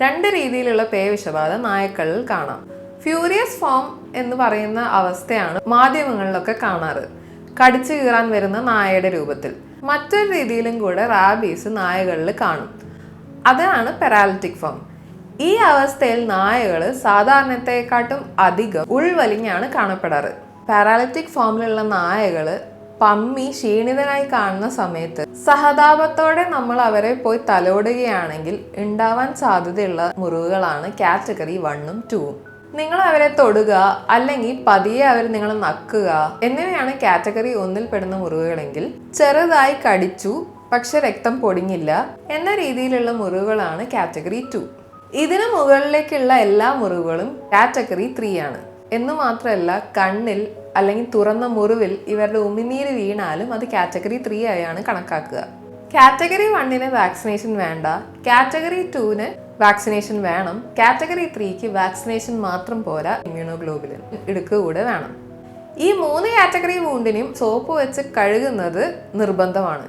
രണ്ട് രീതിയിലുള്ള പേവിഷബാധ നായക്കളിൽ കാണാം. ഫ്യൂരിയസ് ഫോം എന്ന് പറയുന്ന അവസ്ഥയാണ് മാധ്യമങ്ങളിലൊക്കെ കാണാറ്, കടിച്ചു കീറാൻ വരുന്ന നായയുടെ രൂപത്തിൽ. മറ്റൊരു രീതിയിലും കൂടെ റാബീസ് നായകളിൽ കാണും, അതാണ് പാരാലിറ്റിക് ഫോം. ഈ അവസ്ഥയിൽ നായകൾ സാധാരണത്തെക്കാട്ടും അധികം ഉൾവലിഞ്ഞാണ് കാണപ്പെടാറ്. പാരാലിറ്റിക് ഫോമിലുള്ള നായകൾ പമ്മി ക്ഷീണിതനായി കാണുന്ന സമയത്ത് സഹതാപത്തോടെ നമ്മൾ അവരെ പോയി തലോടുകയാണെങ്കിൽ ഉണ്ടാവാൻ സാധ്യതയുള്ള മുറിവുകളാണ് കാറ്റഗറി 1ഉം 2ഉം. നിങ്ങൾ അവരെ തൊടുക അല്ലെങ്കിൽ പതിയെ അവർ നിങ്ങളെ നക്കുക എന്നിവയാണ് കാറ്റഗറി 1ൽ പെടുന്ന മുറിവുകളെങ്കിൽ, ചെറുതായി കടിച്ചു പക്ഷെ രക്തം പൊടിഞ്ഞില്ല എന്ന രീതിയിലുള്ള മുറിവുകളാണ് കാറ്റഗറി 2. ഇതിനു മുകളിലേക്കുള്ള എല്ലാ മുറിവുകളും കാറ്റഗറി 3 ആണ്. എന്ന് മാത്രമല്ല, കണ്ണിൽ അല്ലെങ്കിൽ തുറന്ന മുറിവിൽ ഇവരുടെ ഉമിനീര് വീണാലും അത് കാറ്റഗറി 3 ആയാണ് കണക്കാക്കുക. കാറ്റഗറി 1ന് വാക്സിനേഷൻ വേണ്ട, കാറ്റഗറി 2ന് വാക്സിനേഷൻ വേണം, കാറ്റഗറി 3ക്ക് വാക്സിനേഷൻ മാത്രം പോരാ, ഇമ്മ്യൂണോഗ്ലോബുലിൻ എടുക്കുക കൂടെ വേണം. ഈ 3 കാറ്റഗറി വൂണ്ടിനും സോപ്പ് വെച്ച് കഴുകുന്നത് നിർബന്ധമാണ്.